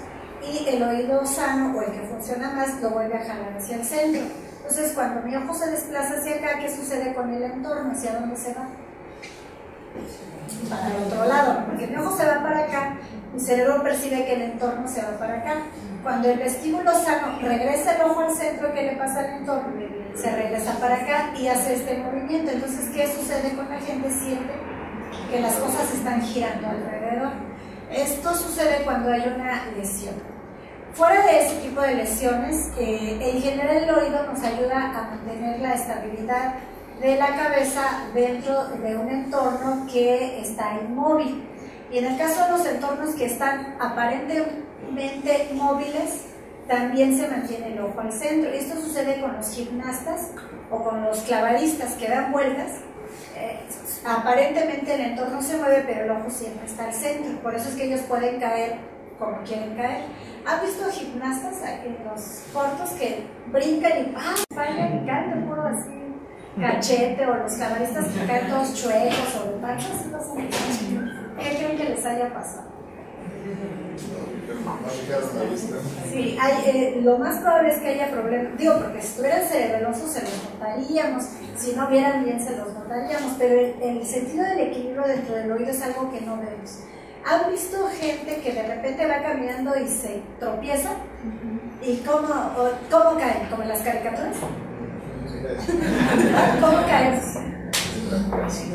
y el oído sano o el que funciona más lo vuelve a jalar hacia el centro. Entonces cuando mi ojo se desplaza hacia acá, ¿qué sucede con el entorno? ¿Hacia dónde se va? Para el otro lado, porque mi ojo se va para acá, mi cerebro percibe que el entorno se va para acá. Cuando el vestíbulo sano regresa el ojo al centro, ¿qué le pasa al entorno? Se regresa para acá y hace este movimiento. Entonces, ¿qué sucede con la gente? Siente que las cosas están girando alrededor. Esto sucede cuando hay una lesión. Fuera de ese tipo de lesiones, en general el oído nos ayuda a mantener la estabilidad de la cabeza dentro de un entorno que está inmóvil. Y en el caso de los entornos que están aparentemente móviles, también se mantiene el ojo al centro. Esto sucede con los gimnastas o con los clavadistas que dan vueltas. aparentemente el entorno se mueve, pero el ojo siempre está al centro. Por eso es que ellos pueden caer como quieren caer. ¿Han visto gimnastas en los cortos que brincan y fallan y caen de puro así cachete, o los clavadistas que caen todos chuecos o de panchas? ¿Qué creen que les haya pasado? Sí, lo más probable es que haya problemas. Digo, porque si estuvieran cerebelosos se los notaríamos, si no vieran bien se los notaríamos, pero el sentido del equilibrio dentro del oído es algo que no vemos. ¿Han visto gente que de repente va caminando y se tropieza? ¿Y cómo caen? ¿Como en las caricaturas? ¿Cómo caemos?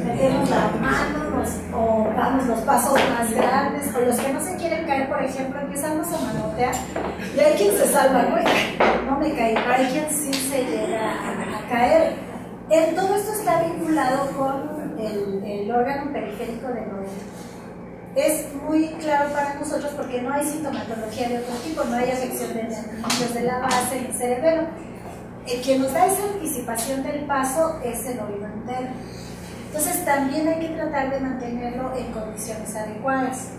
Metemos la mano o damos los pasos más grandes, o los que no se quieren caer, por ejemplo, empezamos a manotear y hay quien se salva, no me caí, pero hay quien sí se llega a caer. Todo esto está vinculado con el órgano periférico del oído. Es muy claro para nosotros porque no hay sintomatología de otro tipo, no hay afección de nervios de la base ni cerebelo. Quien nos da esa anticipación del paso es el oído entero. Entonces también hay que tratar de mantenerlo en condiciones adecuadas.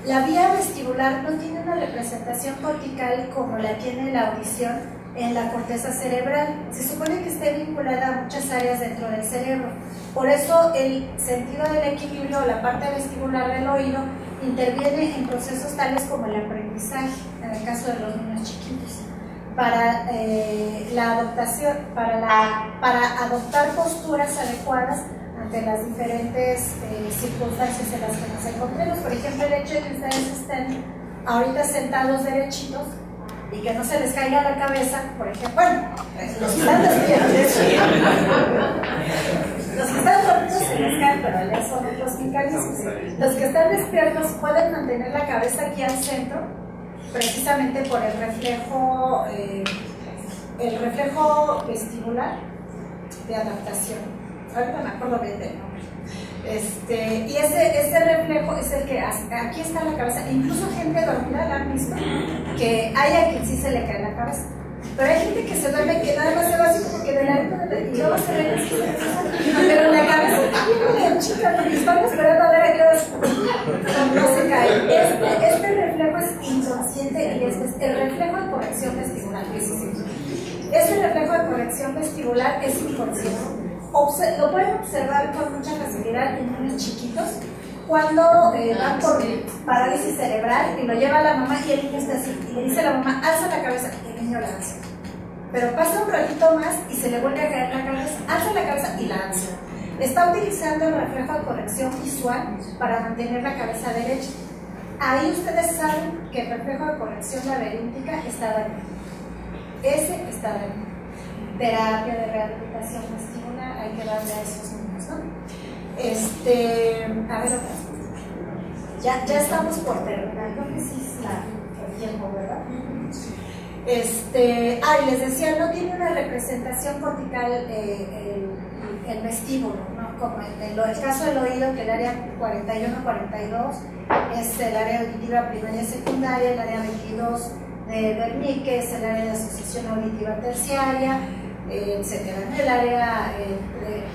La vía vestibular no tiene una representación cortical como la tiene la audición en la corteza cerebral. Se supone que esté vinculada a muchas áreas dentro del cerebro. Por eso el sentido del equilibrio, la parte vestibular del oído, interviene en procesos tales como el aprendizaje, en el caso de los niños chiquitos, para la adaptación, para adoptar posturas adecuadas ante las diferentes circunstancias en las que nos encontremos. Por ejemplo, el hecho de que ustedes estén ahorita sentados derechitos y que no se les caiga la cabeza, por ejemplo, bueno, los que están despiertos, los que están dormidos se les caen, pero ya son otros mecanismos. Los que están despiertos pueden mantener la cabeza aquí al centro, precisamente por el reflejo vestibular de adaptación. Ahorita me acuerdo bien del nombre. Y ese reflejo es el que hace, aquí está la cabeza. Incluso gente dormida la han visto que hay a quien sí se le cae la cabeza, pero hay gente que se duerme que nada más se va así como que de la y luego se ve así, pero la cabeza está bien chica, porque estamos esperando a ver a qué hora no se cae. Este reflejo es inconsciente y es el reflejo de corrección vestibular. Ese reflejo de corrección vestibular es inconsciente. Lo pueden observar con mucha facilidad en niños chiquitos cuando van por parálisis cerebral y lo lleva la mamá y el niño está así y le dice a la mamá, alza la cabeza, y el niño la alza, pero pasa un ratito más y se le vuelve a caer la cabeza, alza la cabeza y la alza. Está utilizando el reflejo de corrección visual para mantener la cabeza derecha. Ahí ustedes saben que el reflejo de corrección laberíntica está dañado. Ese está dañado. Terapia de rehabilitación vestibular hay que darle a esos niños, ¿no? A ver, ya estamos por terminar, creo que sí es el tiempo, ¿verdad? Y les decía, no tiene una representación cortical el vestíbulo, ¿no? Como en el caso del oído, que el área 41-42 es el área auditiva primaria y secundaria, el área 22 de Wernicke es el área de asociación auditiva terciaria, etcétera. El área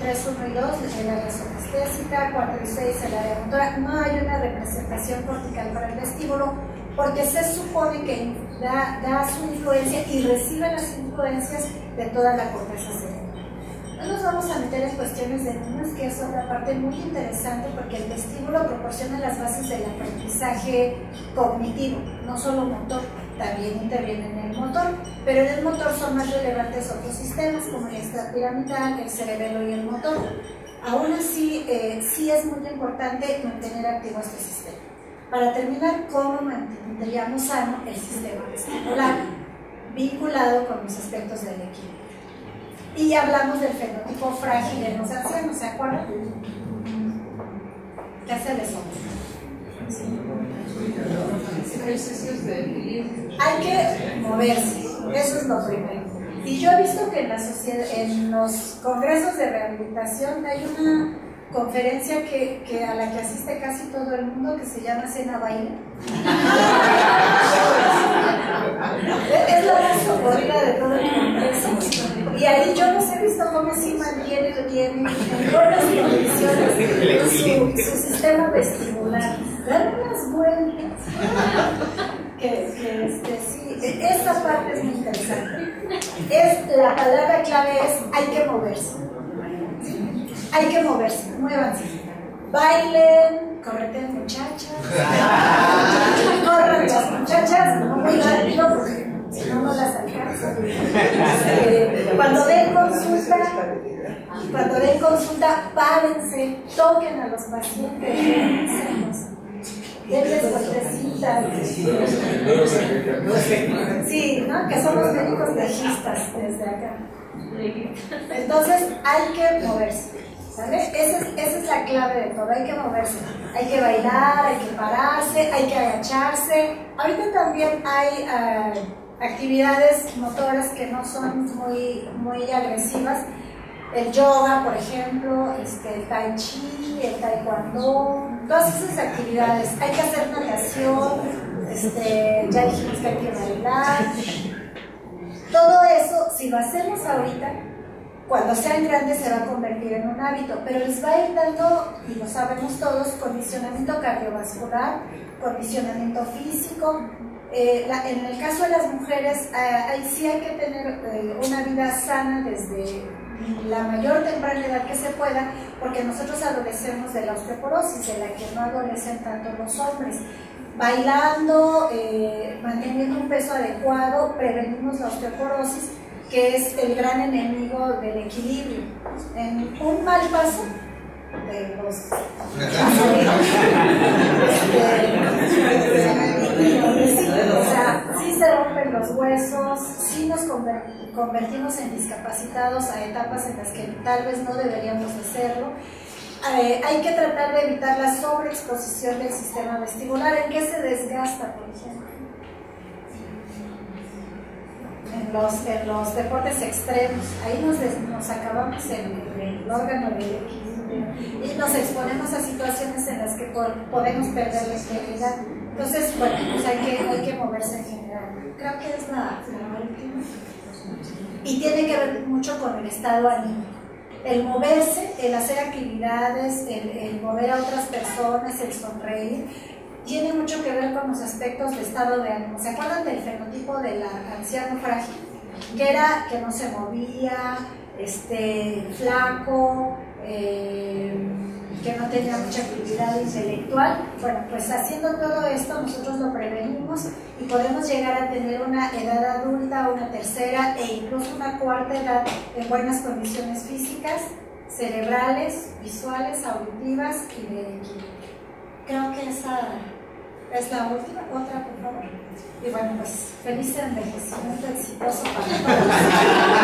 3, 1 y 2 es el área somestésica, 4 y 6 el área motora. No hay una representación cortical para el vestíbulo porque se supone que da su influencia y recibe las influencias de toda la corteza cerebral. No nos vamos a meter en cuestiones de niños, que es otra parte muy interesante porque el vestíbulo proporciona las bases del aprendizaje cognitivo, no solo motor, también interviene en el motor, pero en el motor son más relevantes otros sistemas como el piramidal, el cerebelo y el motor. Aún así, sí es muy importante mantener activo este sistema. Para terminar, ¿cómo mantendríamos sano el sistema vestibular vinculado con los aspectos del equilibrio? Y hablamos del fenotipo frágil en los ancianos, ¿se acuerdan? ¿Qué hacerles Ejercicios de equilibrio. Hay que moverse, eso es lo primero. Y yo he visto que en los congresos de rehabilitación hay una conferencia a la que asiste casi todo el mundo que se llama Cena Baile. Es la más socorrida de todo el congreso. Y ahí yo no sé he visto cómo sí mantiene bien en buenas condiciones su sistema vestibular. Dan unas vueltas. Sí, esta parte es muy interesante. La palabra clave es hay que moverse. Hay que moverse, muévanse. Bailen, correten muchachas. Corran las muchachas, no muy rápido porque si no, no las alcanzan. Cuando den consulta, párense, toquen a los pacientes, denles vueltecitas. Sí, ¿no? Que somos médicos legistas desde acá. Entonces hay que moverse, ¿sabes? Esa es la clave de todo, hay que moverse. Hay que bailar, hay que pararse, hay que agacharse. Ahorita también hay actividades motoras que no son muy agresivas. El yoga, por ejemplo, el tai chi, el taekwondo, todas esas actividades. Hay que hacer natación, ya dijimos que hay que bailar. Todo eso, si lo hacemos ahorita, cuando sean grandes se va a convertir en un hábito, pero les va a ir dando, y lo sabemos todos, condicionamiento cardiovascular, condicionamiento físico. En el caso de las mujeres, sí hay que tener una vida sana desde la mayor temprana edad que se pueda, porque nosotros adolecemos de la osteoporosis, de la que no adolecen tanto los hombres. Bailando, manteniendo un peso adecuado, prevenimos la osteoporosis, que es el gran enemigo del equilibrio. En un mal paso de los o sea, sí se rompen los huesos, sí nos convertimos en discapacitados a etapas en las que tal vez no deberíamos hacerlo. Hay que tratar de evitar la sobreexposición del sistema vestibular. ¿En qué se desgasta, por ejemplo? En los deportes extremos. Ahí nos acabamos el órgano del equilibrio y nos exponemos a situaciones en las que podemos perder la integridad. Entonces, bueno, pues hay que moverse en general. Creo que es la última. Y tiene que ver mucho con el estado anímico. El moverse, el hacer actividades, el mover a otras personas, el sonreír, tiene mucho que ver con los aspectos de estado de ánimo. ¿Se acuerdan del fenotipo del anciano frágil? Que era que no se movía, flaco, que no tenía mucha actividad intelectual. Bueno, pues haciendo todo esto nosotros lo prevenimos y podemos llegar a tener una edad adulta, una tercera e incluso una cuarta edad en buenas condiciones físicas, cerebrales, visuales, auditivas y de equilibrio. Creo que esa es la última. Otra, por favor. Y bueno, pues feliz envejecimiento exitoso para todos.